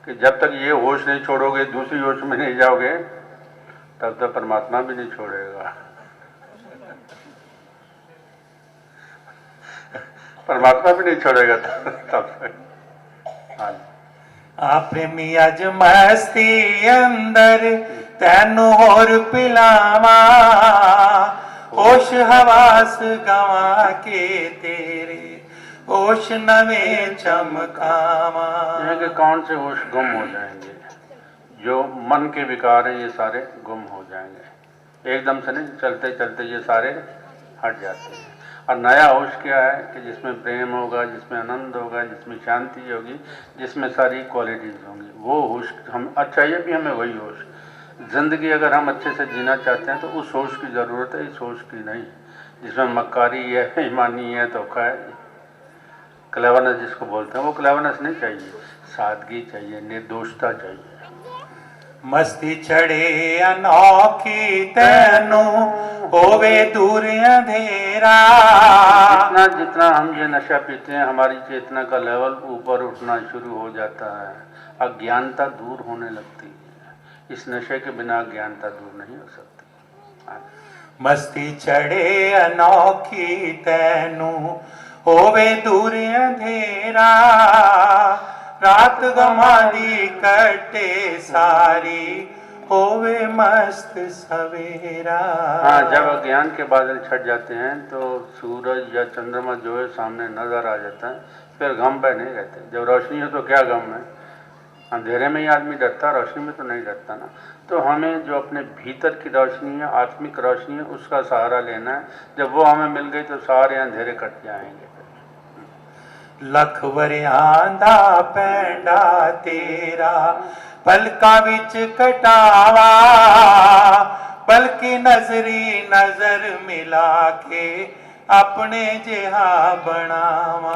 कि जब तक ये होश नहीं छोड़ोगे, दूसरी होश में नहीं जाओगे, तब तक परमात्मा भी नहीं छोड़ेगा। परमात्मा भी नहीं छोड़ेगा तब तक। हाँ प्रेमी अज मस्ती अंदर तैनू होर पिलावा, होश हवास गवा के तेरे होश नवे चमकावा। कि कौन से होश गुम हो जाएंगे? जो मन के विकार हैं ये सारे गुम हो जाएंगे, एकदम से नहीं, चलते चलते ये सारे हट जाते हैं। और नया होश क्या है कि जिसमें प्रेम होगा, जिसमें आनंद होगा, जिसमें शांति होगी, जिसमें सारी क्वालिटीज़ होंगी, वो होश हम चाहिए भी हमें वही होश। ज़िंदगी अगर हम अच्छे से जीना चाहते हैं तो उस होश की ज़रूरत है, इस होश की नहीं, जिसमें मक्कारी है, ईमानी है, धोखा है, क्लेवरनेस जिसको बोलते हैं, वो क्लेवरनेस नहीं चाहिए, सादगी चाहिए, निर्दोषता चाहिए। मस्ती चढ़े अनोखी तैनू होवे दूर अंधेरा। जितना जितना हम ये नशा पीते हैं, हमारी चेतना का लेवल ऊपर उठना शुरू हो जाता है, अज्ञानता दूर होने लगती है। इस नशे के बिना अज्ञानता दूर नहीं हो सकती। मस्ती चढ़े अनोखी तैनू होवे दूर अंधेरा, रात गमादी कटे सारी होवे मस्त सवेरा। हाँ, जब अज्ञान के बादल छट जाते हैं तो सूरज या चंद्रमा जो है सामने नजर आ जाता है, फिर गम पे नहीं रहते। जब रोशनी हो तो क्या गम है? अंधेरे में ही आदमी डरता, रोशनी में तो नहीं डरता ना। तो हमें जो अपने भीतर की रोशनी है, आत्मिक रोशनी है, उसका सहारा लेना है। जब वो हमें मिल गई तो सारे अंधेरे कट जाएंगे। लख वरियां दा पैंडा तेरा पलका विच कटावा, बल्कि नजरी नजर मिला के अपने जिहा बनावा।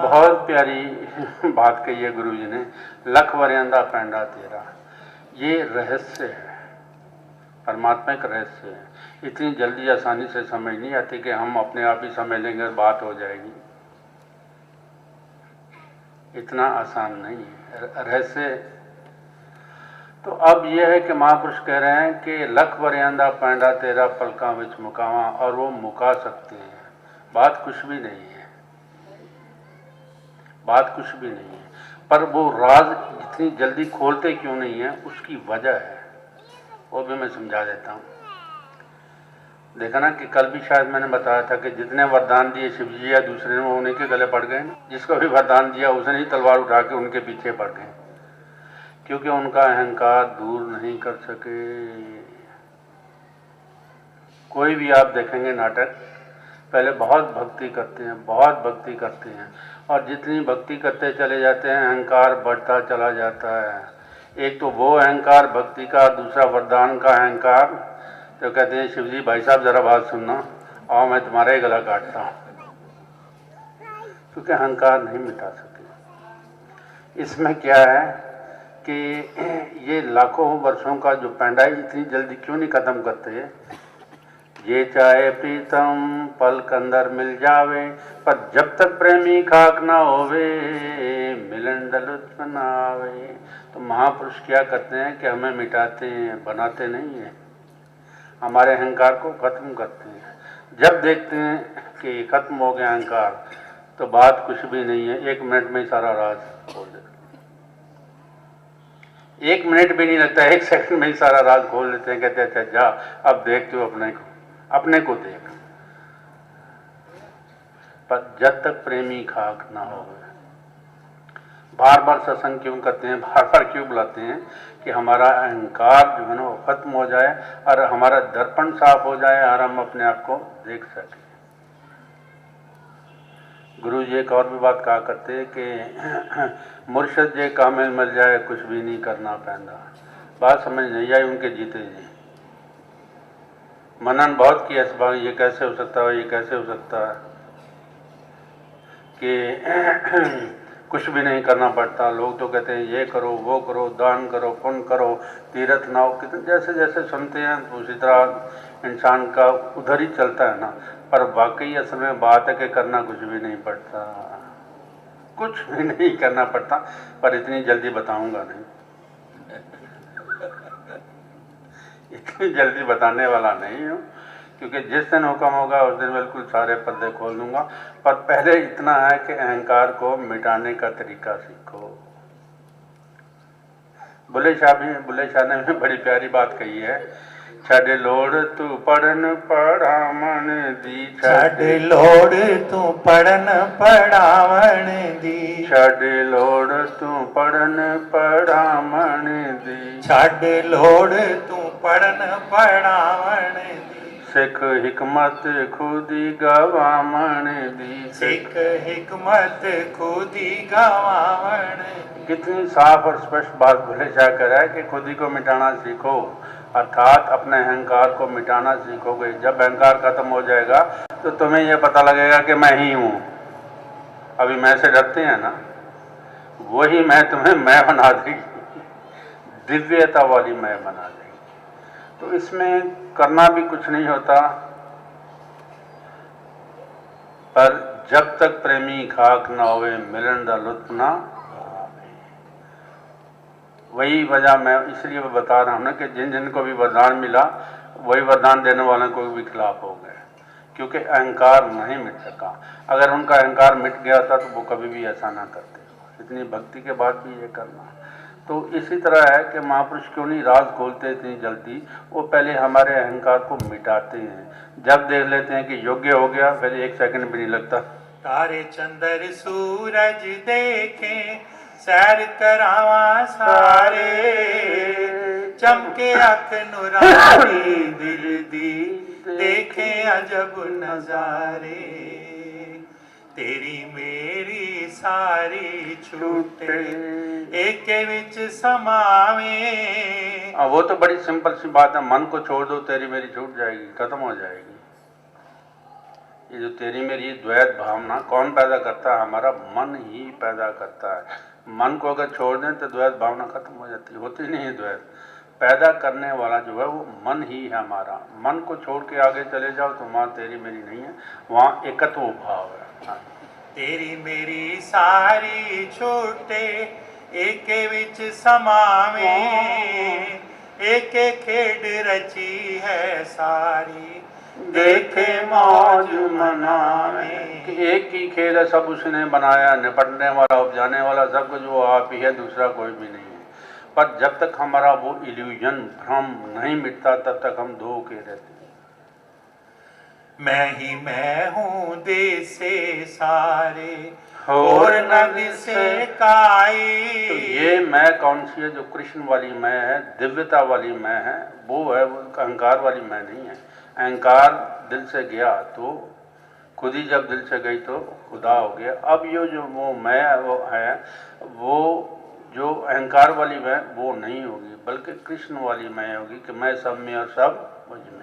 बहुत प्यारी बात कही है गुरु जी ने, लख वरियां दा पैंडा तेरा। ये रहस्य है, परमात्मा का रहस्य है। इतनी जल्दी आसानी से समझ नहीं आती कि हम अपने आप ही समझ लेंगे और बात हो जाएगी। इतना आसान नहीं है रहस्य। तो अब यह है कि महापुरुष कह रहे हैं कि लख वरियांदा पैंडा तेरा पलका विच मुकावा, और वो मुका सकते हैं। बात कुछ भी नहीं है, बात कुछ भी नहीं है, पर वो राज इतनी जल्दी खोलते क्यों नहीं है, उसकी वजह है, वो भी मैं समझा देता हूँ। देखा ना कि कल भी शायद मैंने बताया था कि जितने वरदान दिए शिव जी या दूसरे ने, वो उन्हीं के गले पड़ गए। जिसको भी वरदान दिया उसने ही तलवार उठा के उनके पीछे पड़ गए, क्योंकि उनका अहंकार दूर नहीं कर सके। कोई भी आप देखेंगे नाटक, पहले बहुत भक्ति करते हैं, बहुत भक्ति करते हैं, और जितनी भक्ति करते चले जाते हैं अहंकार बढ़ता चला जाता है। एक तो वो अहंकार भक्ति का, दूसरा वरदान का अहंकार। तो कहते हैं शिव जी भाई साहब जरा बात सुनना, आओ मैं तुम्हारा ही गला काटता हूँ, क्योंकि अहंकार नहीं मिटा सके। इसमें क्या है कि ये लाखों वर्षों का जो पैंडा है, इतनी जल्दी क्यों नहीं खत्म करते? ये चाहे प्रीतम पल के अंदर मिल जावे, पर जब तक प्रेमी खाक ना होवे मिलन दलुत्फ ना आवे। तो महापुरुष क्या करते हैं कि हमें मिटाते हैं, बनाते नहीं हैं, हमारे अहंकार को खत्म करते हैं। जब देखते हैं कि खत्म हो गया अहंकार, तो बात कुछ भी नहीं है, 1 मिनट में ही सारा राज खोल देते। 1 मिनट भी नहीं लगता, 1 सेकंड में ही सारा राज खोल देते हैं। कहते हैं अच्छा जा, अब देख तू अपने को देख। पर जब तक प्रेमी खाक ना हो। बार बार सत्संग क्यों करते हैं, बार बार क्यों बुलाते हैं? कि हमारा अहंकार जो है ना वो खत्म हो जाए, और हमारा दर्पण साफ हो जाए, और हम अपने आप को देख सकें। गुरु जी एक और भी बात कहा करते हैं कि मुर्शद जे कामिल मिल जाए कुछ भी नहीं करना पैंदा। बात समझ नहीं आई उनके जीते जी। मनन बहुत किया इस बार, ये कैसे हो सकता है, ये कैसे हो सकता है कि कुछ भी नहीं करना पड़ता। लोग तो कहते हैं ये करो, वो करो, दान करो, पुण्य करो, तीर्थ नाओ, कितने जैसे जैसे सुनते हैं तो उसी तरह इंसान का उधर ही चलता है ना। पर वाकई असल में बात है कि करना कुछ भी नहीं पड़ता, कुछ भी नहीं करना पड़ता, पर इतनी जल्दी बताऊंगा नहीं। इतनी जल्दी बताने वाला नहीं हूँ, क्योंकि जिस दिन हुक्म होगा उस दिन बिल्कुल सारे पर्दे खोल दूंगा। पर पहले इतना है कि अहंकार को मिटाने का तरीका सीखो। बुल्ले शाह ने भी बड़ी प्यारी बात कही है, छड़ लोड़ तू पढ़न पढ़ावन दी, छड़ लोड़ तू पढ़न पढ़ावन दी, छड़ लोड़ तू पढ़न पढ़ावन दी, छड़ लोड़ तू पढ़न पढ़ावन दी, सिख हिकमत खुदी गवावन दी, सिख हिकमत खुदी गवावन। कितनी साफ और स्पष्ट बात बुल्ले शाह कर रहा है कि खुदी को मिटाना सीखो, अर्थात अपने अहंकार को मिटाना सीखोगे। जब अहंकार खत्म हो जाएगा तो तुम्हें यह पता लगेगा कि मैं ही हूँ। अभी मैं से डरते हैं ना, वही मैं तुम्हें मैं बना देगी, दिव्यता वाली मैं बना देगी। तो इसमें करना भी कुछ नहीं होता, पर जब तक प्रेमी खाक ना होवे मिलन दा लुत्फ ना आवे। वही वजह मैं इसलिए बता रहा हूँ ना कि जिन जिन को भी वरदान मिला वही वरदान देने वालों को भी खिलाफ हो गए, क्योंकि अहंकार नहीं मिट सका। अगर उनका अहंकार मिट गया था तो वो कभी भी ऐसा ना करते, इतनी भक्ति के बाद भी ये करना। तो इसी तरह है कि महापुरुष क्यों नहीं राज खोलते इतनी जल्दी, वो पहले हमारे अहंकार को मिटाते हैं। जब देख लेते हैं कि योग्य हो गया, फिर एक सेकंड भी नहीं लगता। तारे चंद्र सूरज देखे सैर करावा सारे, चमके अख नुरानी दिल दी देखे अजब नजारे, तेरी मेरी सारी छूटे एक विच समावे। वो तो बड़ी सिंपल सी बात है, मन को छोड़ दो तेरी मेरी छूट जाएगी, खत्म हो जाएगी। ये जो तेरी मेरी द्वैत भावना कौन पैदा करता है? हमारा मन ही पैदा करता है। मन को अगर छोड़ दें तो द्वैत भावना खत्म हो जाती है, होती नहीं है द्वैत। पैदा करने वाला जो है वो मन ही है हमारा। मन को छोड़ के आगे चले जाओ तो वहाँ तेरी मेरी नहीं है, वहाँ एकत्व भाव है। हाँ। तेरी मेरी सारी छूटे एक विच समावे, एक खेड रची है सारी देखे मौज मनावे। एक ही खेल है, सब उसने बनाया, निपटने वाला उपजाने वाला सब कुछ वो आप ही है, दूसरा कोई भी नहीं है। पर जब तक हमारा वो इल्यूजन भ्रम नहीं मिटता तब तक हम दो के रहते हैं। मैं ही मैं हूँ देसे सारे और न दिसे काई। तो ये मैं कौन सी है? जो कृष्ण वाली मैं है, दिव्यता वाली मैं है, वो है, वो अहंकार वाली मैं नहीं है। अहंकार दिल से गया तो खुद ही, जब दिल से गई तो खुदा हो गया। अब ये जो वो मैं वो है, वो जो अहंकार वाली मैं वो नहीं होगी, बल्कि कृष्ण वाली मैं होगी कि मैं सब में और सब मुझ में।